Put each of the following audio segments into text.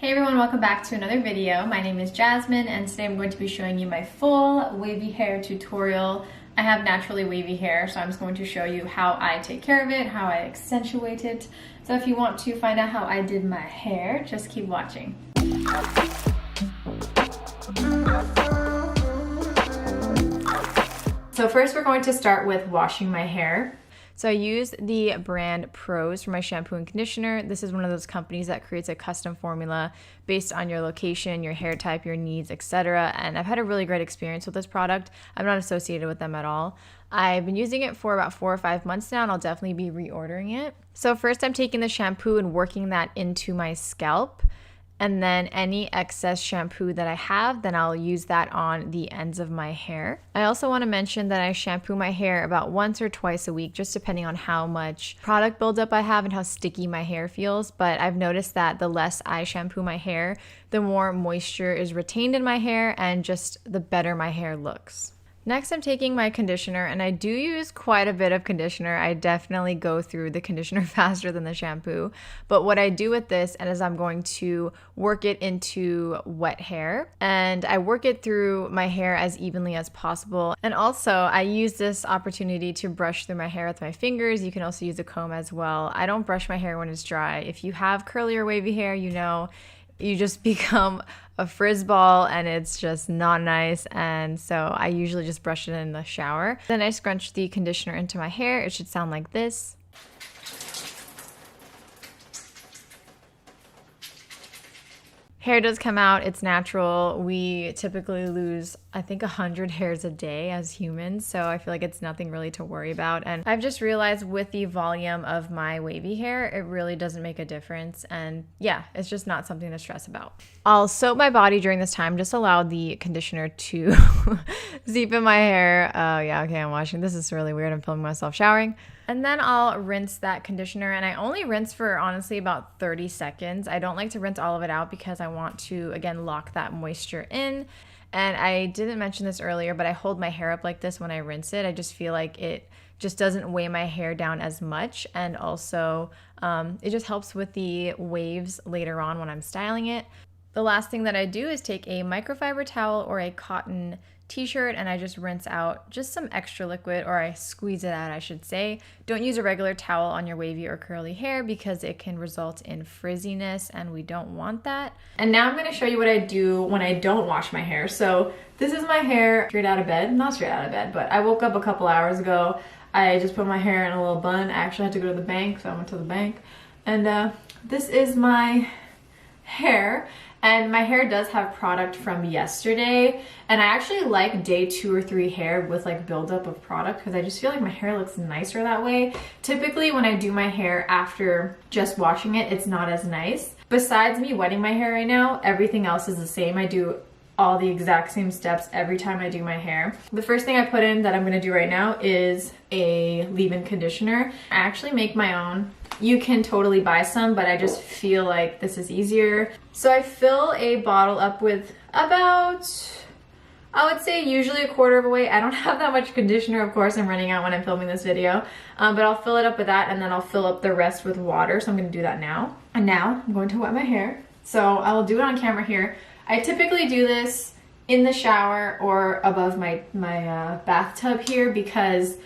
Hey everyone, welcome back to another video. My name is Jasmine and today I'm going to be showing you my full wavy hair tutorial. I have naturally wavy hair, so I'm just going to show you how I take care of it, how I accentuate it. So if you want to find out how I did my hair, just keep watching. So first we're going to start with washing my hair. So I use the brand Pros for my shampoo and conditioner. This is one of those companies that creates a custom formula based on your location, your hair type, your needs, etc. And I've had a really great experience with this product. I'm not associated with them at all. I've been using it for about 4 or 5 months now, and I'll definitely be reordering it. So first I'm taking the shampoo and working that into my scalp. And then any excess shampoo that I have, then I'll use that on the ends of my hair. I also want to mention that I shampoo my hair about once or twice a week, just depending on how much product buildup I have and how sticky my hair feels. But I've noticed that the less I shampoo my hair, the more moisture is retained in my hair and just the better my hair looks. Next, I'm taking my conditioner, and I do use quite a bit of conditioner. I definitely go through the conditioner faster than the shampoo. But what I do with this is I'm going to work it into wet hair, and I work it through my hair as evenly as possible. And also, I use this opportunity to brush through my hair with my fingers. You can also use a comb as well. I don't brush my hair when it's dry. If you have curly or wavy hair, you know, you just become a frizz ball and it's just not nice, and so I usually just brush it in the shower. Then I scrunch the conditioner into my hair. It should sound like this. Hair does come out, it's natural. We typically lose, I think, 100 hairs a day as humans, so I feel like it's nothing really to worry about. And I've just realized with the volume of my wavy hair, it really doesn't make a difference. And yeah, it's just not something to stress about. I'll soap my body during this time, just allow the conditioner to seep in my hair. Oh yeah, okay, I'm washing. This is really weird. I'm filming myself showering. And then I'll rinse that conditioner, and I only rinse for honestly about 30 seconds. I don't like to rinse all of it out because I want to, again, lock that moisture in. And I didn't mention this earlier, but I hold my hair up like this when I rinse it. I just feel like it just doesn't weigh my hair down as much, and also it just helps with the waves later on when I'm styling it. The last thing that I do is take a microfiber towel or a cotton t-shirt, and I just rinse out just some extra liquid, or I squeeze it out, I should say. Don't use a regular towel on your wavy or curly hair because it can result in frizziness, and we don't want that. And now I'm going to show you what I do when I don't wash my hair. So this is my hair straight out of bed. Not straight out of bed, but I woke up a couple hours ago. I just put my hair in a little bun. I actually had to go to the bank, so I went to the bank. And this is my hair. And my hair does have product from yesterday, and I actually like day 2 or 3 hair with like buildup of product because I just feel like my hair looks nicer that way. Typically when I do my hair after just washing it, it's not as nice. Besides me wetting my hair right now, everything else is the same. I do all the exact same steps every time I do my hair. The first thing I put in that I'm gonna do right now is a leave-in conditioner. I actually make my own. You can totally buy some, but I just feel like this is easier. So I fill a bottle up with about, I would say usually a quarter of a weight. I don't have that much conditioner, of course. I'm running out when I'm filming this video, but I'll fill it up with that, and then I'll fill up the rest with water. So I'm gonna do that now. And now I'm going to wet my hair. So I will do it on camera here. I typically do this in the shower or above my bathtub here because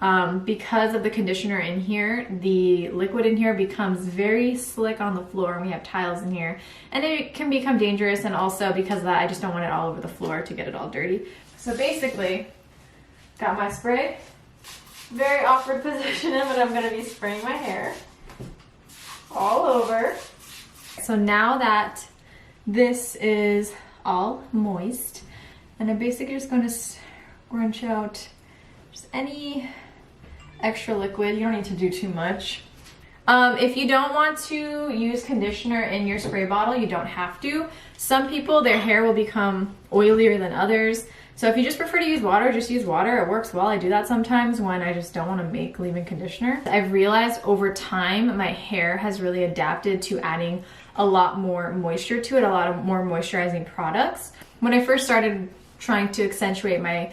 of the conditioner in here, the liquid in here becomes very slick on the floor, and we have tiles in here, and it can become dangerous. And also because of that, I just don't want it all over the floor to get it all dirty. So basically, got my spray. Very awkward position, but I'm gonna be spraying my hair all over. So now that this is all moist, and I'm basically just going to scrunch out just any extra liquid. You don't need to do too much. If you don't want to use conditioner in your spray bottle, you don't have to. Some people, their hair will become oilier than others. So if you just prefer to use water, just use water. It works well. I do that sometimes when I just don't want to make leave-in conditioner. I've realized over time my hair has really adapted to adding a lot more moisture to it, a lot of more moisturizing products. When I first started trying to accentuate my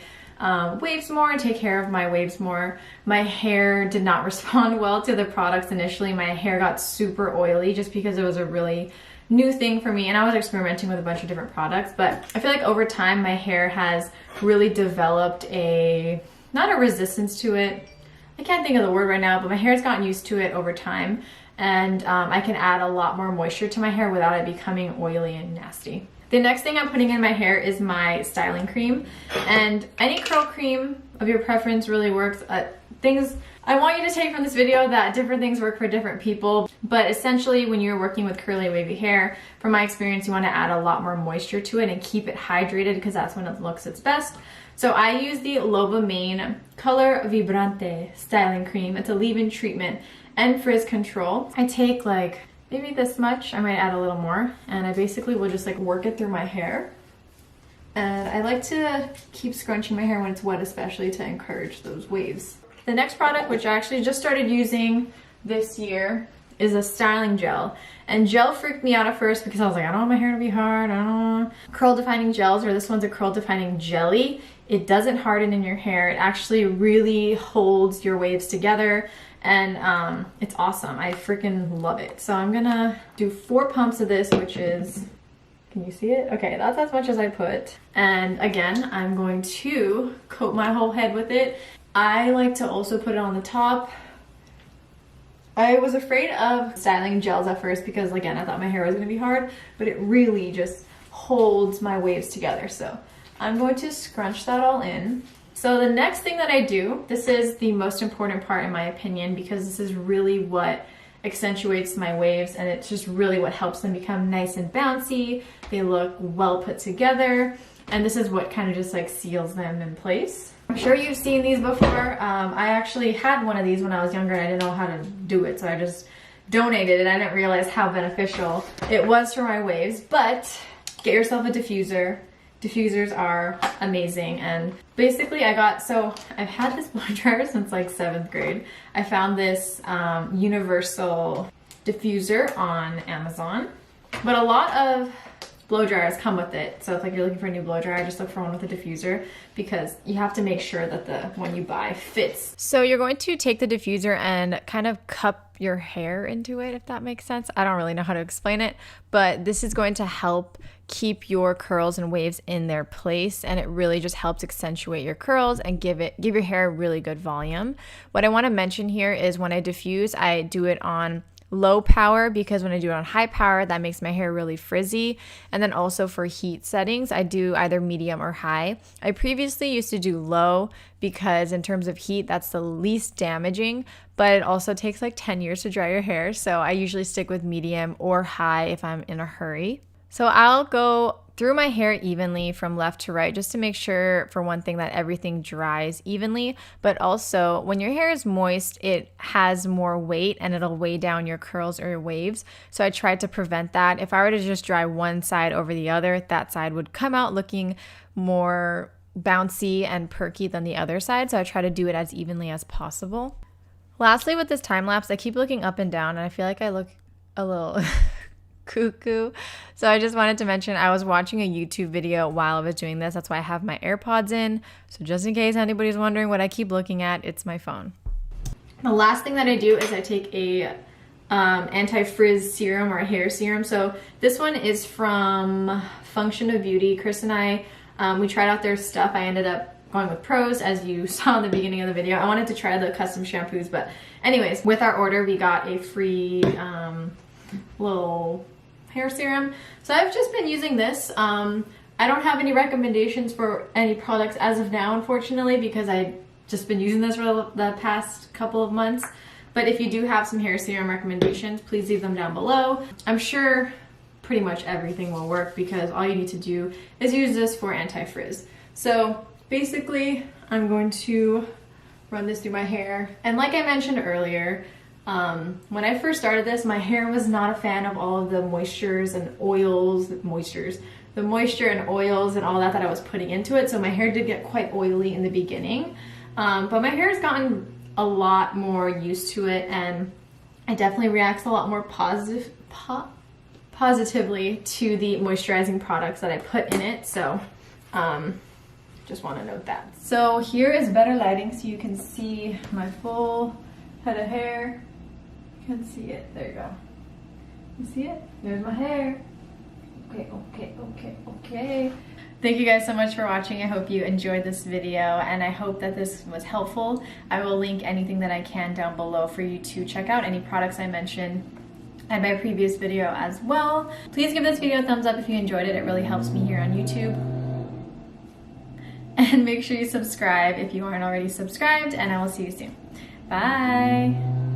waves more and take care of my waves more, my hair did not respond well to the products initially. My hair got super oily just because it was a really new thing for me, and I was experimenting with a bunch of different products, but I feel like over time my hair has really developed not a resistance to it. I can't think of the word right now, but my hair's gotten used to it over time, and I can add a lot more moisture to my hair without it becoming oily and nasty. The next thing I'm putting in my hair is my styling cream, and any curl cream of your preference really works. I want you to take from this video that different things work for different people, but essentially when you're working with curly wavy hair, from my experience, you want to add a lot more moisture to it and keep it hydrated because that's when it looks its best. So I use the Lova Mane Color Vibrante styling cream. It's a leave-in treatment and frizz control. I take like maybe this much, I might add a little more, and I basically will just like work it through my hair. And I like to keep scrunching my hair when it's wet, especially to encourage those waves. The next product, which I actually just started using this year, is a styling gel. And gel freaked me out at first because I was like, I don't want my hair to be hard, I don't want curl defining gels, or this one's a curl defining jelly. It doesn't harden in your hair. It actually really holds your waves together, and it's awesome. I freaking love it. So I'm gonna do 4 pumps of this, which is, can you see it? Okay, that's as much as I put. And again, I'm going to coat my whole head with it. I like to also put it on the top. I was afraid of styling gels at first because, again, I thought my hair was gonna be hard, but it really just holds my waves together. So I'm going to scrunch that all in. So the next thing that I do, this is the most important part in my opinion, because this is really what accentuates my waves, and it's just really what helps them become nice and bouncy. They look well put together, and this is what kind of just like seals them in place. I'm sure you've seen these before. I actually had one of these when I was younger and I didn't know how to do it, so I just donated it. I didn't realize how beneficial it was for my waves, but get yourself a diffuser. Diffusers are amazing, and basically I've had this blow dryer since like 7th grade. I found this universal diffuser on Amazon, but a lot of blow dryers come with it. So if like you're looking for a new blow dryer, just look for one with a diffuser, because you have to make sure that the one you buy fits. So you're going to take the diffuser and kind of cup your hair into it, if that makes sense. I don't really know how to explain it, but this is going to help keep your curls and waves in their place, and it really just helps accentuate your curls and give your hair really good volume. What I want to mention here is when I diffuse, I do it on low power, because when I do it on high power, that makes my hair really frizzy. And then also for heat settings, I do either medium or high. I previously used to do low because in terms of heat, that's the least damaging, but it also takes like 10 years to dry your hair. So I usually stick with medium or high if I'm in a hurry. So I'll go through my hair evenly from left to right, just to make sure, for one thing, that everything dries evenly. But also, when your hair is moist, it has more weight and it'll weigh down your curls or your waves. So I tried to prevent that. If I were to just dry one side over the other, that side would come out looking more bouncy and perky than the other side. So I try to do it as evenly as possible. Lastly, with this time lapse, I keep looking up and down, and I feel like I look a little cuckoo. So I just wanted to mention, I was watching a YouTube video while I was doing this. That's why I have my AirPods in. So just in case anybody's wondering what I keep looking at, it's my phone. The last thing that I do is I take a anti-frizz serum, or a hair serum. So this one is from Function of Beauty. Chris and I, we tried out their stuff. I ended up going with Pros, as you saw in the beginning of the video. I wanted to try the custom shampoos, but anyways, with our order, we got a free little hair serum. So I've just been using this. I don't have any recommendations for any products as of now, unfortunately, because I've just been using this for the past couple of months. But if you do have some hair serum recommendations, please leave them down below. I'm sure pretty much everything will work, because all you need to do is use this for anti-frizz. So basically, I'm going to run this through my hair. And like I mentioned earlier, when I first started this, my hair was not a fan of all of the moistures and oils, the moisture and oils and all that I was putting into it. So my hair did get quite oily in the beginning, but my hair has gotten a lot more used to it, and it definitely reacts a lot more positively to the moisturizing products that I put in it. So just want to note that. So here is better lighting, so you can see my full head of hair. You can see it, there you go. You see it? There's my hair. Okay, okay, okay, okay. Thank you guys so much for watching. I hope you enjoyed this video and I hope that this was helpful. I will link anything that I can down below for you to check out, any products I mentioned and my previous video as well. Please give this video a thumbs up if you enjoyed it. It really helps me here on YouTube. And make sure you subscribe if you aren't already subscribed, and I will see you soon. Bye.